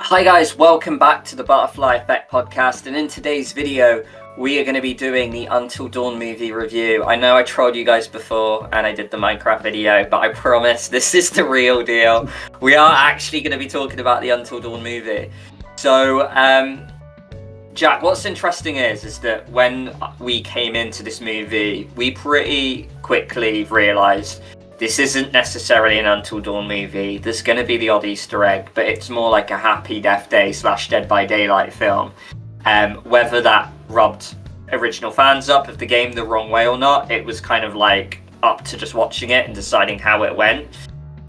Hi guys, welcome back to the Butterfly Effect podcast, and in today's video we are going to be doing the Until Dawn movie review. I know I trolled you guys before and I did the Minecraft video, but I promise this is the real deal. We are actually going to be talking about the Until Dawn movie. So, Jack, what's interesting is that when we came into this movie, we pretty quickly realised this isn't necessarily an Until Dawn movie. There's going to be the odd Easter egg, but it's more like a Happy Death Day / Dead by Daylight film. Whether that rubbed original fans up of the game the wrong way or not, it was kind of like up to just watching it and deciding how it went.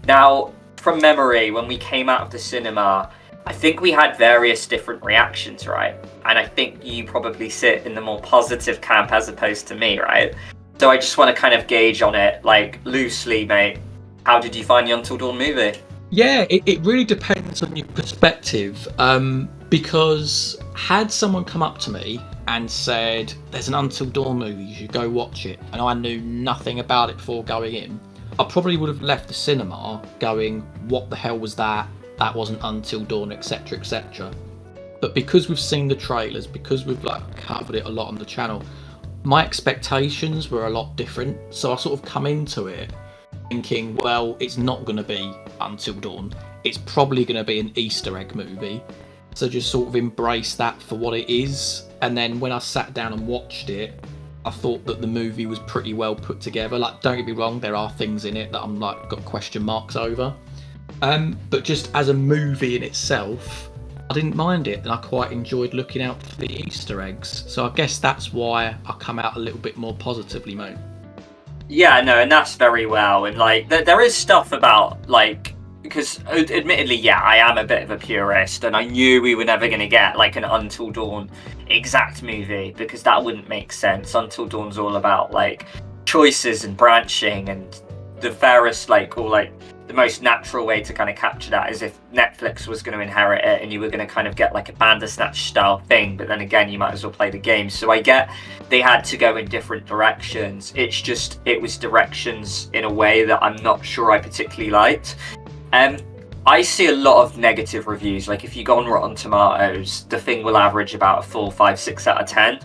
Now, from memory, when we came out of the cinema, I think we had various different reactions, right? And I think you probably sit in the more positive camp as opposed to me, right? So I just want to kind of gauge on it, like, loosely, mate. How did you find the Until Dawn movie? Yeah, it really depends on your perspective. Because had someone come up to me and said, there's an Until Dawn movie, you should go watch it, and I knew nothing about it before going in, I probably would have left the cinema going, what the hell was that? That wasn't Until Dawn, etc, etc. But because we've seen the trailers, because we've covered it a lot on the channel, my expectations were a lot different. So I sort of come into it thinking, well, it's not going to be Until Dawn. It's probably going to be an Easter egg movie. So just sort of embrace that for what it is. And then when I sat down and watched it, I thought that the movie was pretty well put together. Like, don't get me wrong, there are things in it that I'm got question marks over. But just as a movie in itself, I didn't mind it, and I quite enjoyed looking out for the Easter eggs. So I guess that's why I come out a little bit more positively, mate. Yeah, no, and that's very well. And there is stuff about because admittedly, yeah, I am a bit of a purist, and I knew we were never going to get an Until Dawn exact movie because that wouldn't make sense. Until Dawn's all about choices and branching, and the fairest the most natural way to kind of capture that is if Netflix was going to inherit it and you were going to kind of get a Bandersnatch style thing, but then again you might as well play the game. So I get they had to go in different directions. It's just it was directions in a way that I'm not sure I particularly liked. I see a lot of negative reviews. If you go on Rotten Tomatoes, the thing will average about a 4, 5, 6 out of 10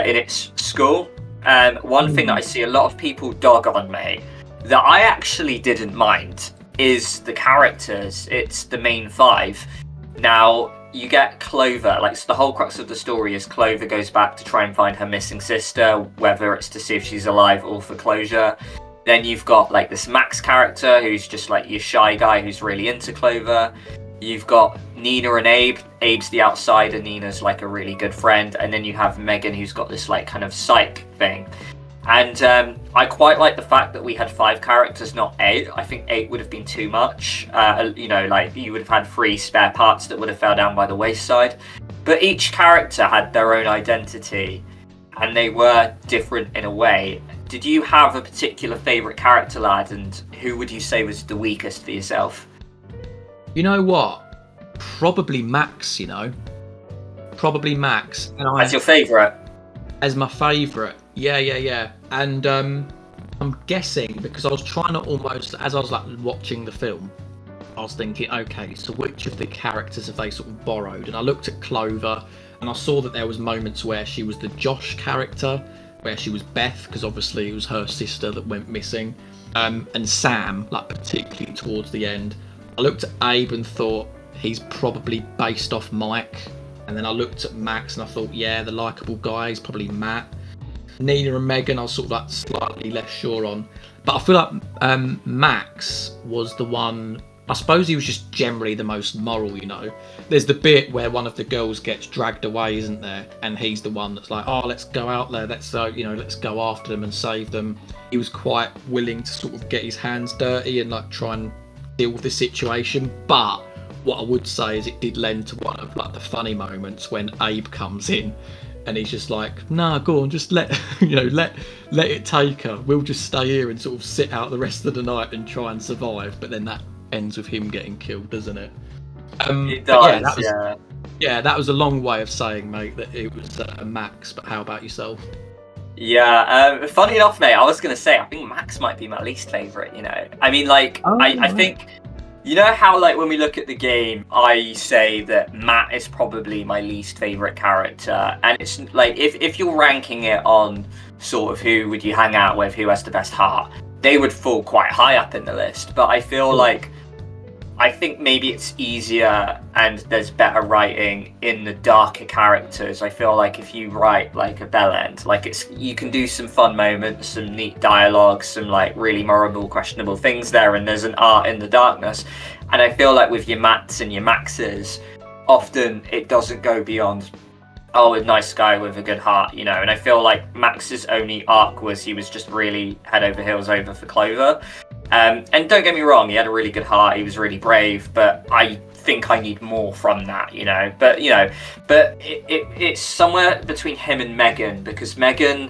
in its score. One thing that I see a lot of people dog on me that I actually didn't mind is the characters. It's the main 5. Now, you get Clover, so the whole crux of the story is Clover goes back to try and find her missing sister, whether it's to see if she's alive or for closure. Then you've got this Max character who's just your shy guy who's really into Clover. You've got Nina and Abe. Abe's the outsider, Nina's a really good friend. And then you have Megan who's got this kind of psych thing. And I quite like the fact that we had 5 characters, not 8. I think 8 would have been too much. You would have had 3 spare parts that would have fell down by the wayside. But each character had their own identity, and they were different in a way. Did you have a particular favourite character, lad, and who would you say was the weakest for yourself? You know what? Probably Max, Probably Max. And As your favourite? As my favourite. Yeah. And I'm guessing, because I was trying to almost, as I was watching the film, I was thinking, okay, so which of the characters have they sort of borrowed? And I looked at Clover, and I saw that there was moments where she was the Josh character, where she was Beth, because obviously it was her sister that went missing, and Sam, particularly towards the end. I looked at Abe and thought he's probably based off Mike, and then I looked at Max and I thought, yeah, the likeable guy is probably Matt. Nina and Megan I was sort of slightly less sure on, but I feel like Max was the one. I suppose he was just generally the most moral, There's the bit where one of the girls gets dragged away, isn't there? And he's the one that's oh, let's go out there, let's go after them and save them. He was quite willing to sort of get his hands dirty and try and deal with the situation. But what I would say is it did lend to one of the funny moments when Abe comes in and he's just nah, go on, just let it take her. We'll just stay here and sort of sit out the rest of the night and try and survive. But then that ends with him getting killed, doesn't it? It does, yeah. That was a long way of saying, mate, that it was Max. But how about yourself? Yeah, funny enough, mate, I was going to say, I think Max might be my least favourite, I mean, I think You know how, like, when we look at the game, I say that Matt is probably my least favorite character, and it's like if you're ranking it on sort of who would you hang out with, who has the best heart, they would fall quite high up in the list. But I feel like I think maybe it's easier and there's better writing in the darker characters. I feel like if you write like a Bellend, like you can do some fun moments, some neat dialogue, some like really morable, questionable things there, and there's an art in the darkness. And I feel like with your Matts and your Maxes, often it doesn't go beyond, oh, a nice guy with a good heart, you know. And I feel like Max's only arc was he was just really head over heels over for Clover. And don't get me wrong, he had a really good heart, he was really brave, but I think I need more from that, you know. But it's somewhere between him and Megan, because Megan,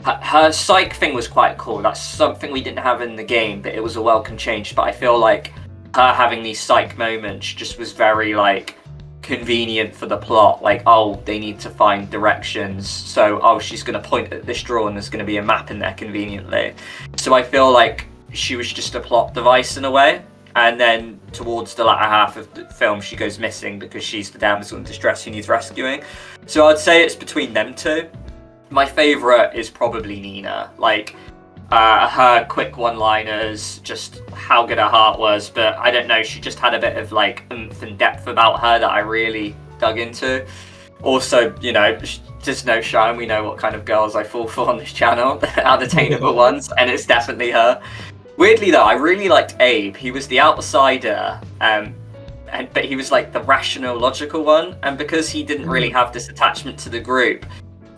her psych thing was quite cool. That's something we didn't have in the game, but it was a welcome change. But I feel like her having these psych moments just was very like convenient for the plot. Like, oh, they need to find directions, so oh, she's going to point at this drawer and there's going to be a map in there conveniently. So I feel like she was just a plot device in a way, and then towards the latter half of the film she goes missing because she's the damsel in distress who needs rescuing. So I'd say it's between them two. My favourite is probably Nina. Like, her quick one-liners, just how good her heart was, but I don't know, she just had a bit of like oomph and depth about her that I really dug into. Also, you know, just no shine, we know what kind of girls I fall for on this channel, the unattainable ones, and it's definitely her. Weirdly though, I really liked Abe. He was the outsider, but he was like the rational, logical one, and because he didn't really have this attachment to the group,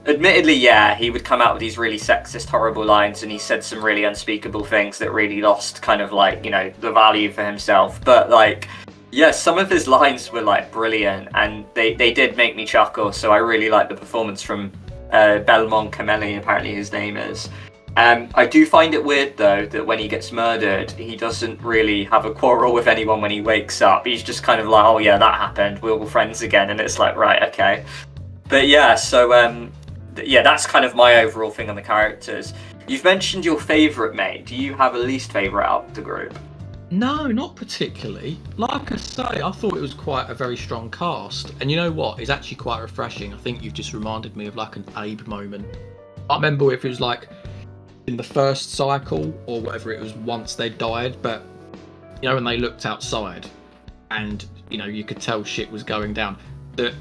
admittedly, yeah, he would come out with these really sexist, horrible lines, and he said some really unspeakable things that really lost kind of like, you know, the value for himself. But like, yeah, some of his lines were like brilliant, and they did make me chuckle. So I really liked the performance from Belmont Cameli, apparently his name is. I do find it weird though that when he gets murdered, he doesn't really have a quarrel with anyone when he wakes up. He's just kind of like, oh yeah, that happened, we're all friends again, and it's like, right, okay. But yeah, so yeah, that's kind of my overall thing on the characters. You've mentioned your favourite, mate. Do you have a least favourite out of the group? No, not particularly. Like I say, I thought it was quite a very strong cast. And you know what? It's actually quite refreshing. I think you've just reminded me of like an Abe moment. I remember if it was like in the first cycle or whatever it was once they died, but you know, when they looked outside and, you know, you could tell shit was going down, that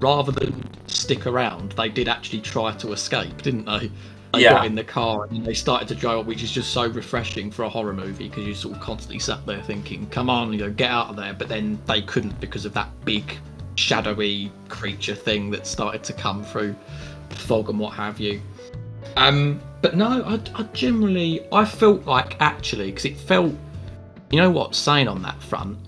rather than stick around, they did actually try to escape, didn't they? They got in the car and they started to drive, which is just so refreshing for a horror movie, because you sort of constantly sat there thinking, come on, you know, get out of there. But then they couldn't because of that big shadowy creature thing that started to come through the fog and what have you. But no, I generally, I felt like actually, because it felt, you know what, saying on that front,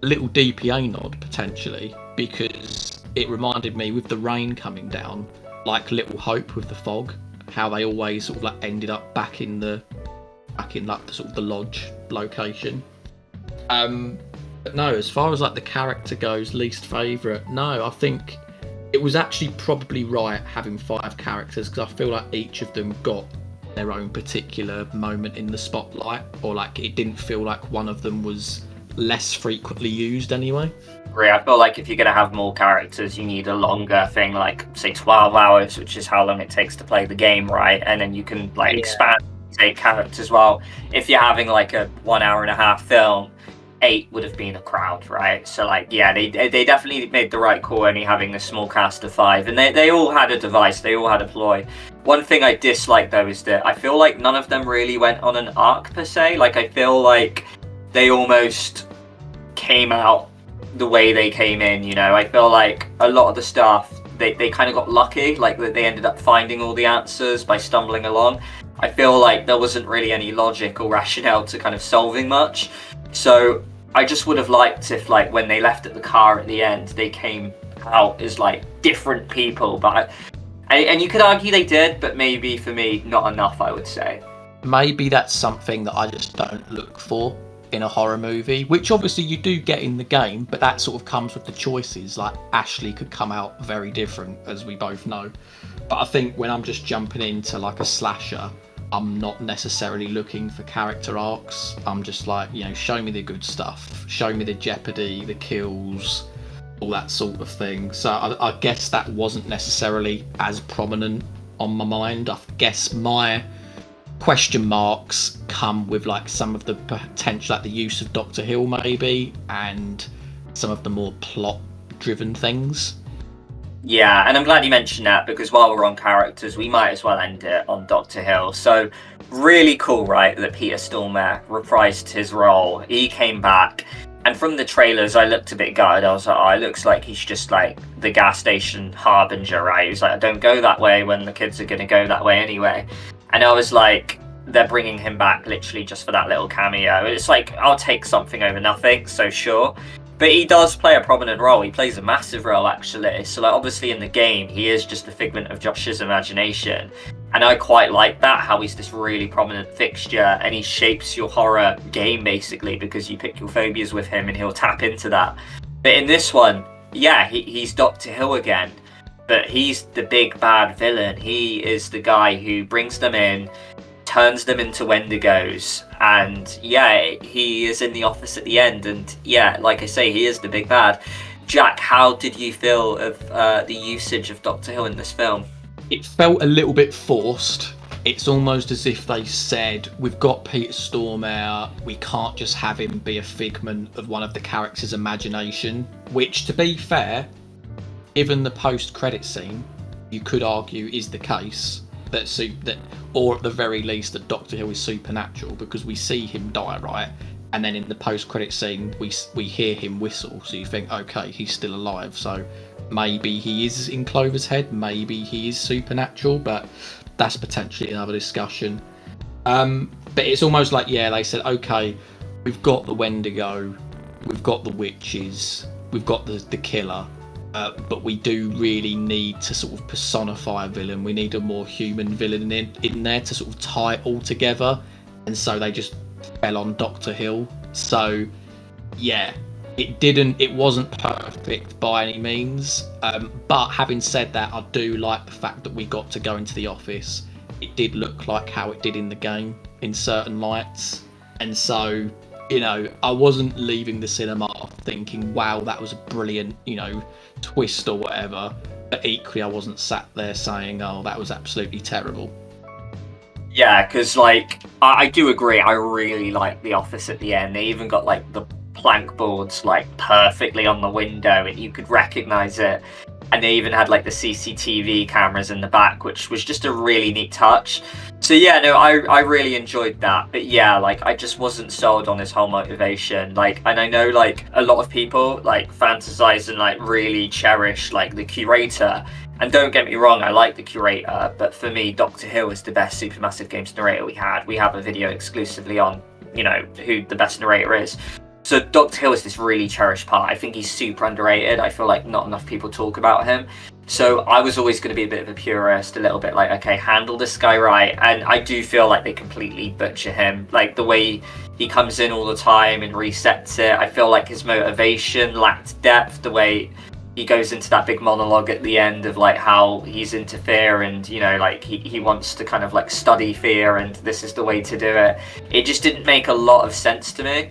a little DPA nod potentially, because it reminded me with the rain coming down, like Little Hope with the fog, how they always sort of like ended up back in like the sort of the lodge location. But no, as far as like the character goes, least favourite, no, I think it was actually probably right having 5 characters, because I feel like each of them got their own particular moment in the spotlight, or like it didn't feel like one of them was less frequently used anyway. I feel like if you're going to have more characters, you need a longer thing, like say 12 hours, which is how long it takes to play the game, right? And then you can like expand, say, characters. Well, if you're having like a 1 hour and a half film, 8 would have been a crowd, right? So like, yeah, they definitely made the right call only having a small cast of 5, and they all had a device, they all had a ploy. One thing I dislike though is that I feel like none of them really went on an arc per se. Like, I feel like they almost came out the way they came in, you know. I feel like a lot of the stuff, they kind of got lucky, like they ended up finding all the answers by stumbling along. I feel like there wasn't really any logic or rationale to kind of solving much. So I just would have liked if, like, when they left at the car at the end, they came out as like different people. But and you could argue they did, but maybe for me, not enough, I would say. Maybe that's something that I just don't look for in a horror movie, which obviously you do get in the game, but that sort of comes with the choices. Like, Ashley could come out very different, as we both know. But I think when I'm just jumping into like a slasher, I'm not necessarily looking for character arcs. I'm just like, show me the good stuff, show me the jeopardy, the kills, all that sort of thing. So I guess that wasn't necessarily as prominent on my mind. I guess my question marks come with like some of the potential, like the use of Dr.Hill maybe, and some of the more plot driven things. Yeah, and I'm glad you mentioned that, because while we're on characters, we might as well end it on Dr.Hill. So, really cool, right, that Peter Stormare reprised his role. He came back, and from the trailers, I looked a bit gutted. I was like, oh, it looks like he's just like the gas station harbinger, right? He's like, I don't go that way when the kids are going to go that way anyway. And I was like, they're bringing him back literally just for that little cameo. It's like, I'll take something over nothing, so sure. But he does play a prominent role. He plays a massive role, actually. So, like, obviously in the game, he is just a figment of Josh's imagination. And I quite like that, how he's this really prominent fixture, and he shapes your horror game, basically, because you pick your phobias with him, and he'll tap into that. But in this one, yeah, he's Dr. Hill again. But he's the big bad villain. He is the guy who brings them in, turns them into Wendigos, and yeah, he is in the office at the end, and yeah, like I say, he is the big bad. Jack, how did you feel of the usage of Dr. Hill in this film? It felt a little bit forced. It's almost as if they said, we've got Peter Stormare, we can't just have him be a figment of one of the characters' imagination, which, to be fair, given the post-credit scene, you could argue is the case. That, or at the very least, that Dr. Hill is supernatural, because we see him die, right? And then in the post-credit scene, we hear him whistle, so you think, okay, he's still alive, so maybe he is in Clover's head, maybe he is supernatural, but that's potentially another discussion. But it's almost like, yeah, they said, okay, we've got the Wendigo, we've got the witches, we've got the killer, but we do really need to sort of personify a villain. We need a more human villain in there to sort of tie it all together. And so they just fell on Dr. Hill. So, yeah, it wasn't perfect by any means. But having said that, I do like the fact that we got to go into the office. It did look like how it did in the game in certain lights. And so, I wasn't leaving the cinema thinking, wow, that was a brilliant, twist or whatever. But equally, I wasn't sat there saying, oh, that was absolutely terrible. Yeah, because, like, I do agree. I really like the office at the end. They even got, like, the plank boards, like, perfectly on the window, and you could recognize it. And they even had, like, the CCTV cameras in the back, which was just a really neat touch. So, yeah, no, I really enjoyed that. But, yeah, like, I just wasn't sold on his whole motivation. Like, and I know, like, a lot of people, like, fantasize and, like, really cherish, like, the curator. And don't get me wrong, I like the curator, but for me, Dr. Hill is the best Supermassive Games narrator we had. We have a video exclusively on, who the best narrator is. So Dr. Hill is this really cherished part. I think he's super underrated. I feel like not enough people talk about him. So I was always going to be a bit of a purist, a little bit like, okay, handle this guy right. And I do feel like they completely butcher him. Like the way he comes in all the time and resets it. I feel like his motivation lacked depth, the way he goes into that big monologue at the end of like how he's into fear and like he wants to kind of like study fear and this is the way to do it. It just didn't make a lot of sense to me,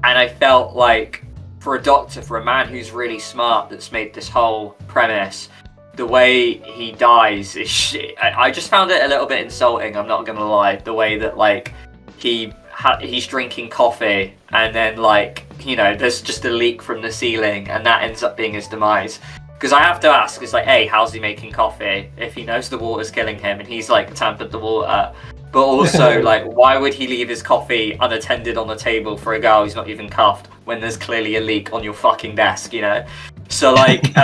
and I felt like for a man who's really smart, that's made this whole premise, the way he dies is shit. I just found it a little bit insulting, I'm not gonna lie, the way that like he's drinking coffee and then like there's just a leak from the ceiling and that ends up being his demise. Because I have to ask, it's like, hey, how's he making coffee if he knows the water's killing him and he's like tampered the water? But also like, why would he leave his coffee unattended on the table for a girl who's not even cuffed when there's clearly a leak on your fucking desk, So like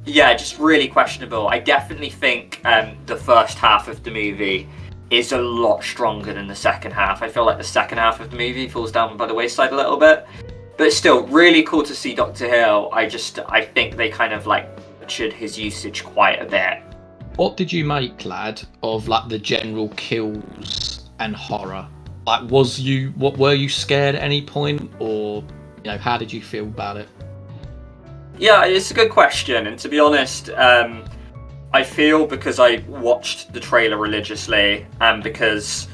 yeah, just really questionable. I definitely think the first half of the movie is a lot stronger than the second half. I feel like the second half of the movie falls down by the wayside a little bit. But still, really cool to see Dr. Hill. I think they kind of like butchered his usage quite a bit. What did you make, lad, of like the general kills and horror? Like, were you scared at any point, or how did you feel about it? Yeah, it's a good question, and to be honest, I feel because I watched the trailer religiously and because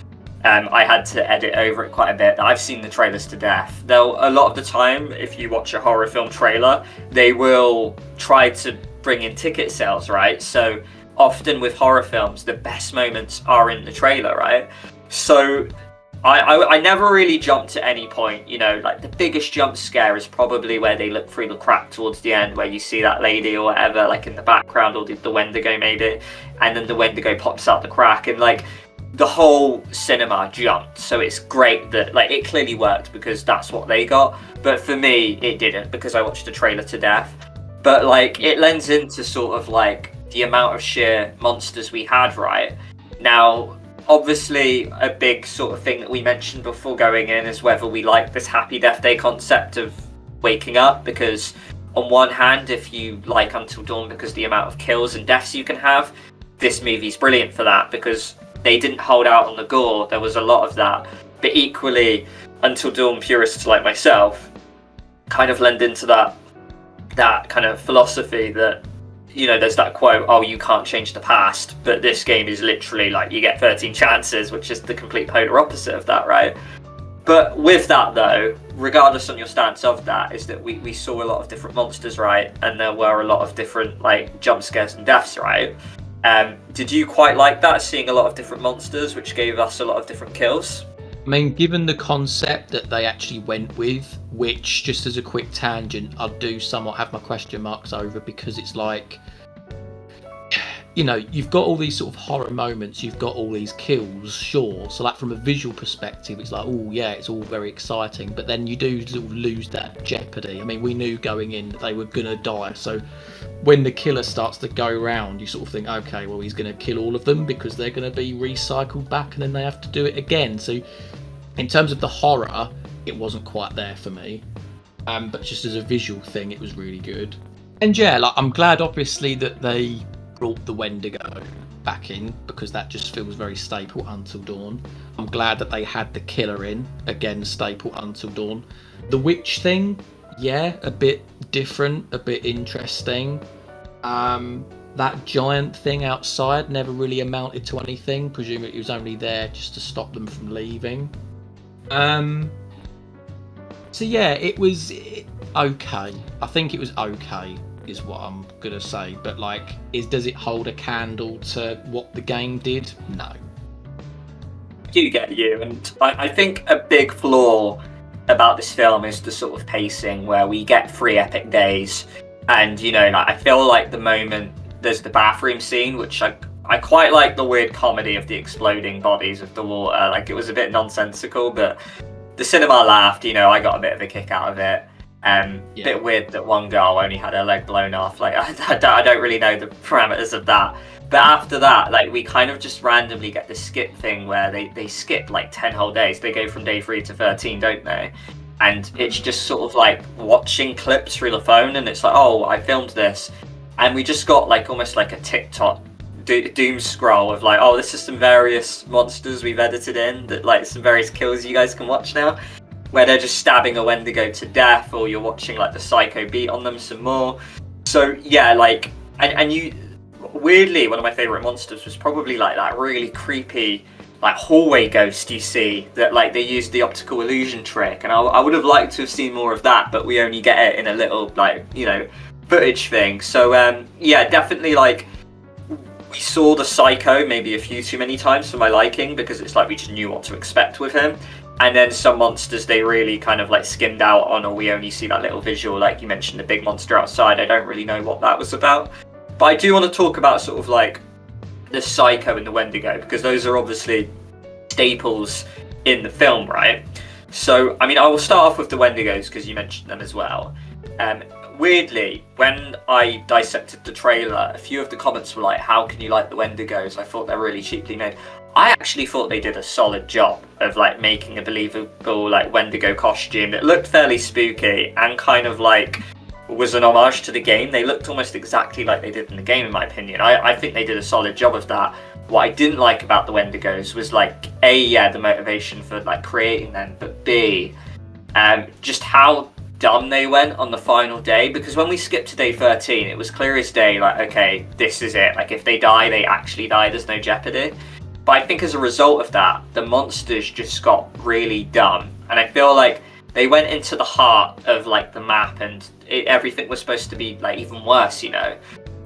I had to edit over it quite a bit, I've seen the trailers to death. Though a lot of the time, if you watch a horror film trailer, they will try to bring in ticket sales, right? So often with horror films, the best moments are in the trailer, right? So I never really jumped at any point, you know, like the biggest jump scare is probably where they look through the crack towards the end, where you see that lady or whatever, like in the background, or the Wendigo maybe, and then the Wendigo pops out the crack, and like the whole cinema jumped. So it's great that like it clearly worked because that's what they got, but for me it didn't, because I watched the trailer to death. But like it lends into sort of like the amount of sheer monsters we had, right? Now obviously a big sort of thing that we mentioned before going in is whether we like this Happy Death Day concept of waking up, because on one hand, if you like Until Dawn because the amount of kills and deaths you can have, this movie's brilliant for that, because they didn't hold out on the gore. There was a lot of that, but equally Until Dawn purists like myself kind of lend into that kind of philosophy that, you know, there's that quote, oh, you can't change the past, but this game is literally like you get 13 chances, which is the complete polar opposite of that, right? But with that though, regardless on your stance of that, is that we saw a lot of different monsters, right? And there were a lot of different like jump scares and deaths, right? Did you quite like that, seeing a lot of different monsters, which gave us a lot of different kills? I mean, given the concept that they actually went with, which, just as a quick tangent, I do somewhat have my question marks over, because it's like, you know, you've got all these sort of horror moments, you've got all these kills, sure. So like from a visual perspective, it's like, oh yeah, it's all very exciting. But then you do sort of lose that jeopardy. I mean, we knew going in that they were going to die. So when the killer starts to go around, you sort of think, okay, well, he's going to kill all of them because they're going to be recycled back and then they have to do it again. So in terms of the horror, it wasn't quite there for me. But just as a visual thing, it was really good. And yeah, like I'm glad obviously that they brought the Wendigo back in, because that just feels very staple Until Dawn. I'm glad that they had the killer in, again staple Until Dawn. The witch thing, yeah, a bit different, a bit interesting. That giant thing outside never really amounted to anything. Presumably it was only there just to stop them from leaving. So yeah, it was okay. I think it was okay, is what I'm gonna say. But like, does it hold a candle to what the game did? No. I do get you, and I think a big flaw about this film is the sort of pacing, where we get 3 epic days, and you know, like, I feel like the moment there's the bathroom scene, which I quite like the weird comedy of the exploding bodies of the water. Like, it was a bit nonsensical, but the cinema laughed. You know, I got a bit of a kick out of it. Bit weird that one girl only had her leg blown off. Like, I don't really know the parameters of that. But after that, like, we kind of just randomly get the skip thing where they skip like 10 whole days. They go from day 3 to 13, don't they? And it's just sort of like watching clips through the phone, and it's like, oh, I filmed this. And we just got like almost like a TikTok doom scroll of like, oh, this is some various monsters we've edited in, that like some various kills you guys can watch now, where they're just stabbing a Wendigo to death, or you're watching like the psycho beat on them some more. So yeah, like, and you, weirdly, one of my favorite monsters was probably like that really creepy like hallway ghost you see, that like they used the optical illusion trick, and I would have liked to have seen more of that, but we only get it in a little like, you know, footage thing. So yeah, definitely like we saw the psycho maybe a few too many times for my liking, because it's like we just knew what to expect with him. And then some monsters they really kind of like skimmed out on, or we only see that little visual, like you mentioned the big monster outside. I don't really know what that was about. But I do want to talk about sort of like the psycho and the Wendigo, because those are obviously staples in the film, right? So, I mean, I will start off with the Wendigos because you mentioned them as well. Weirdly, when I dissected the trailer, a few of the comments were like, how can you like the Wendigos? I thought they're really cheaply made. I actually thought they did a solid job of like making a believable like Wendigo costume that looked fairly spooky and kind of like was an homage to the game. They looked almost exactly like they did in the game, in my opinion. I think they did a solid job of that. What I didn't like about the Wendigos was like, A, yeah, the motivation for like creating them, but B, just how dumb they went on the final day, because when we skipped to day 13, it was clear as day, like, okay, this is it. Like, if they die, they actually die. There's no jeopardy. But I think as a result of that, the monsters just got really dumb. And I feel like they went into the heart of, like, the map, and everything was supposed to be, like, even worse, you know?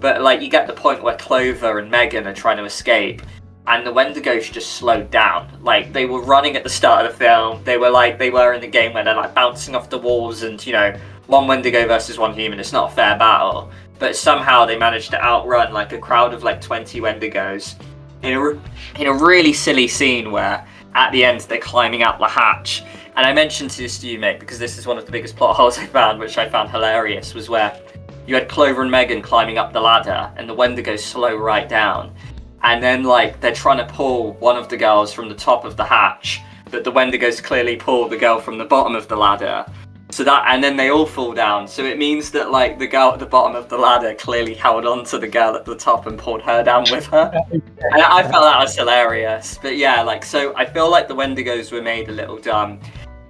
But, like, you get the point where Clover and Megan are trying to escape, and the Wendigos just slowed down. Like, they were running at the start of the film. They were like they were in the game where they're, like, bouncing off the walls, and, you know, one Wendigo versus one human. It's not a fair battle. But somehow they managed to outrun, like, a crowd of, like, 20 Wendigos in a really silly scene where, at the end, they're climbing out the hatch. And I mentioned this to you, mate, because this is one of the biggest plot holes I found, which I found hilarious, was where you had Clover and Megan climbing up the ladder, and the Wendigos slow right down. And then, like, they're trying to pull one of the girls from the top of the hatch, but the Wendigos clearly pull the girl from the bottom of the ladder. And then they all fall down. So it means that, like, the girl at the bottom of the ladder clearly held on to the girl at the top and pulled her down with her. And I felt that was hilarious. But yeah, like, so I feel like the Wendigos were made a little dumb.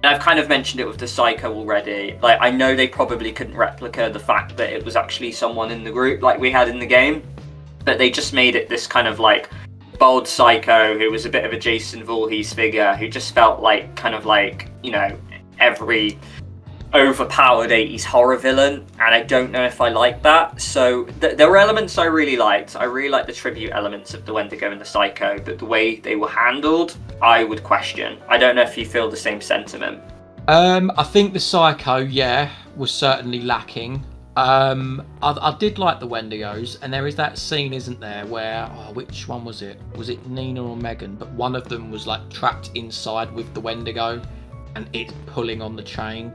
And I've kind of mentioned it with the Psycho already. Like, I know they probably couldn't replicate the fact that it was actually someone in the group like we had in the game. But they just made it this kind of, like, bold Psycho who was a bit of a Jason Voorhees figure, who just felt like, kind of like, you know, every overpowered 80s horror villain, and I don't know if I like that. So there were elements I really liked. I really liked the tribute elements of the Wendigo and the Psycho, but the way they were handled, I would question. I don't know if you feel the same sentiment. I think the Psycho, yeah, was certainly lacking. I did like the Wendigos, and there is that scene, isn't there, where, which one was it? Was it Nina or Megan? But one of them was, like, trapped inside with the Wendigo, and it's pulling on the chain.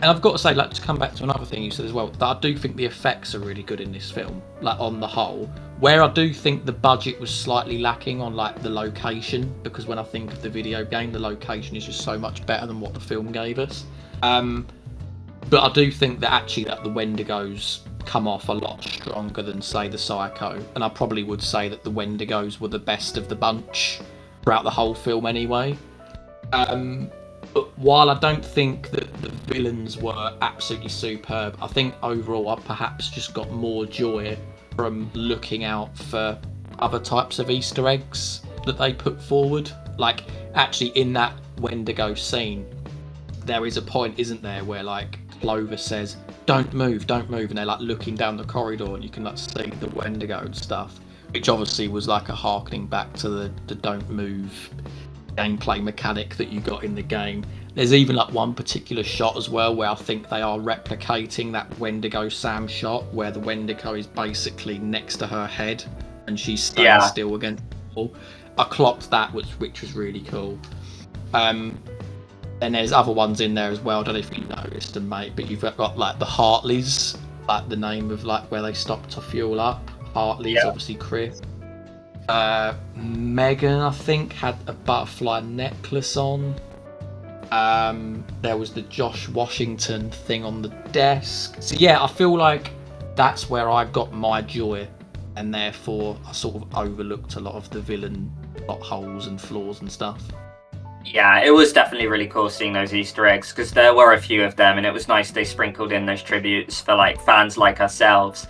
And I've got to say, like, to come back to another thing you said as well, that I do think the effects are really good in this film, like, on the whole. Where I do think the budget was slightly lacking on, like, the location, because when I think of the video game, the location is just so much better than what the film gave us. But I do think that actually that the Wendigos come off a lot stronger than, say, the Psycho. And I probably would say that the Wendigos were the best of the bunch throughout the whole film anyway. But while I don't think that the villains were absolutely superb, I think overall I perhaps just got more joy from looking out for other types of Easter eggs that they put forward. Like, actually in that Wendigo scene, there is a point, isn't there, where, like, Clover says, don't move, and they're, like, looking down the corridor and you can, like, see the Wendigo and stuff, which obviously was like a harkening back to the don't move gameplay mechanic that you got in the game. There's even, like, one particular shot as well where I think they are replicating that Wendigo Sam shot where the Wendigo is basically next to her head and she's staying still against the wall. I clocked that, which was really cool. And there's other ones in there as well. I don't know if you noticed them, mate, but you've got, like, the Hartleys, like the name of, like, where they stop to fuel up. Hartleys, obviously Chris. Megan, I think, had a butterfly necklace on. There was the Josh Washington thing on the desk. So yeah, I feel like that's where I got my joy, and therefore I sort of overlooked a lot of the villain plot holes and flaws and stuff. Yeah, it was definitely really cool seeing those Easter eggs, because there were a few of them, and it was nice they sprinkled in those tributes for, like, fans like ourselves.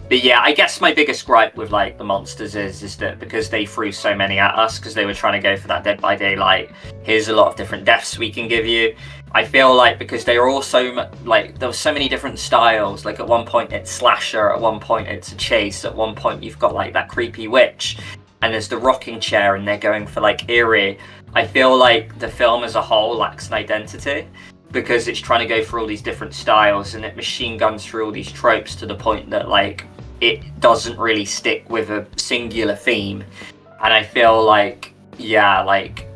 But yeah, I guess my biggest gripe with, like, the monsters is that because they threw so many at us, because they were trying to go for that Dead by Daylight, here's a lot of different deaths we can give you. I feel like because they are all so, like, there were so many different styles. Like, at one point it's slasher, at one point it's a chase, at one point you've got, like, that creepy witch, and there's the rocking chair, and they're going for, like, eerie. I feel like the film as a whole lacks an identity, because it's trying to go for all these different styles, and it machine guns through all these tropes to the point that, like, it doesn't really stick with a singular theme. And I feel like, yeah, like,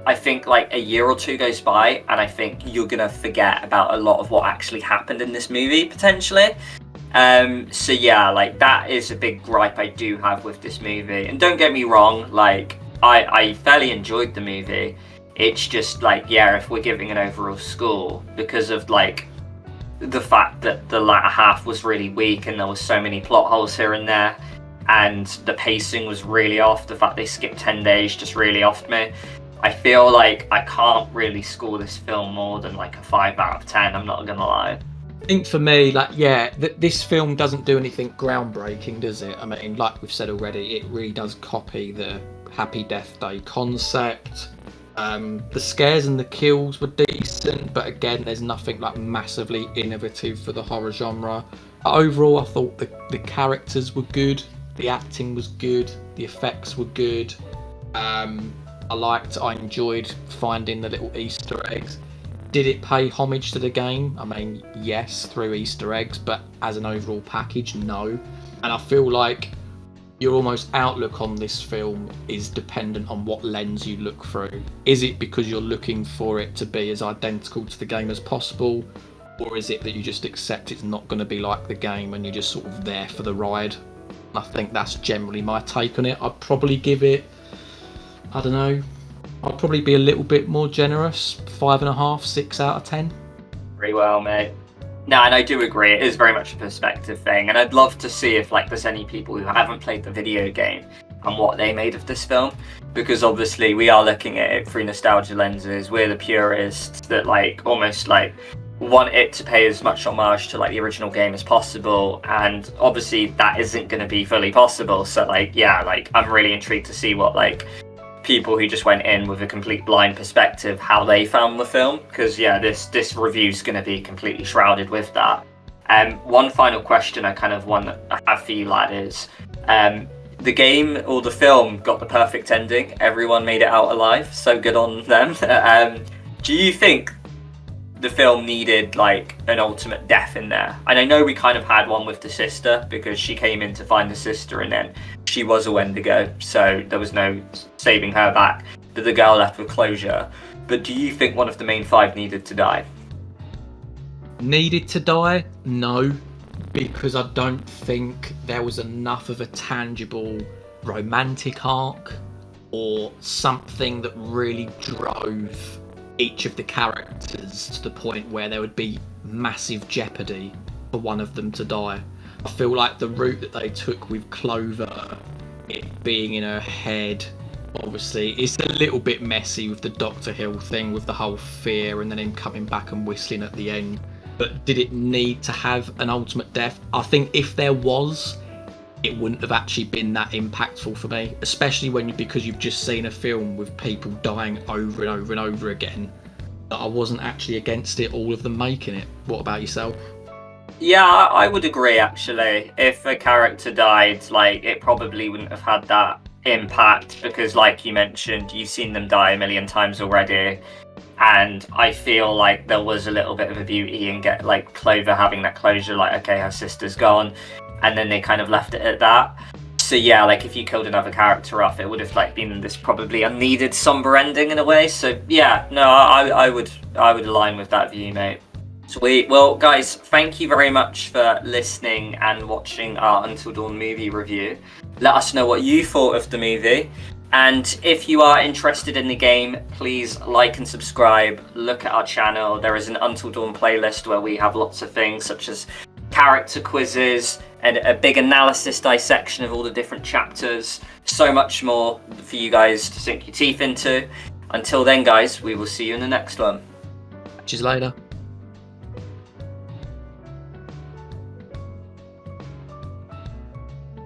I think, like, a year or two goes by, and I think you're gonna forget about a lot of what actually happened in this movie, potentially. So yeah, like, that is a big gripe I do have with this movie. And don't get me wrong, like, I fairly enjoyed the movie. It's just, like, yeah, if we're giving an overall score, because of, like, the fact that the latter half was really weak and there was so many plot holes here and there, and the pacing was really off, the fact they skipped 10 days just really offed me. I feel like I can't really score this film more than, like, a 5 out of 10, I'm not gonna lie. I think for me, like, yeah, this film doesn't do anything groundbreaking, does it? I mean, like we've said already, it really does copy the Happy Death Day concept. The scares and the kills were decent, but again, there's nothing like massively innovative for the horror genre. Overall, I thought the characters were good, the acting was good, the effects were good. I enjoyed finding the little Easter eggs. Did it pay homage to the game? I mean, yes, through Easter eggs, but as an overall package, no. And I feel like your almost outlook on this film is dependent on what lens you look through. Is it because you're looking for it to be as identical to the game as possible, or is it that you just accept it's not going to be like the game and you're just sort of there for the ride? I think that's generally my take on it. I'd probably give it, I don't know, I'd probably be a little bit more generous. 5.5, 6 out of 10. Very well, mate. No, and I do agree. It is very much a perspective thing, and I'd love to see if like there's any people who haven't played the video game and what they made of this film, because obviously we are looking at it through nostalgia lenses. We're the purists that like almost like want it to pay as much homage to like the original game as possible, and obviously that isn't going to be fully possible. So like, yeah, like I'm really intrigued to see what like people who just went in with a complete blind perspective, how they found the film, because yeah, this review's going to be completely shrouded with that. One final question I have for you, lad, is the game or the film got the perfect ending. Everyone made it out alive, so good on them. Do you think the film needed like an ultimate death in there? And I know we kind of had one with the sister, because she came in to find the sister and then she was a Wendigo, so there was no saving her back, but the girl left with closure. But do you think one of the main five needed to die? Needed to die? No, because I don't think there was enough of a tangible romantic arc or something that really drove each of the characters to the point where there would be massive jeopardy for one of them to die. I feel like the route that they took with Clover, it being in her head, obviously, it's a little bit messy with the Dr.Hill thing, with the whole fear and then him coming back and whistling at the end. But did it need to have an ultimate death? I think if there was, it wouldn't have actually been that impactful for me, especially because you've just seen a film with people dying over and over and over again. That I wasn't actually against it, all of them making it. What about yourself? Yeah, I would agree actually. If a character died, like it probably wouldn't have had that impact, because like you mentioned, you've seen them die a million times already. And I feel like there was a little bit of a beauty in get like Clover having that closure, like, okay, her sister's gone, and then they kind of left it at that. So yeah, like if you killed another character off, it would have like been this probably unneeded somber ending in a way. So yeah, no, I would align with that view, mate. Sweet. Well, guys, thank you very much for listening and watching our Until Dawn movie review. Let us know what you thought of the movie. And if you are interested in the game, please like and subscribe. Look at our channel. There is an Until Dawn playlist where we have lots of things such as character quizzes and a big analysis dissection of all the different chapters. So much more for you guys to sink your teeth into. Until then, guys, we will see you in the next one. Catch you later.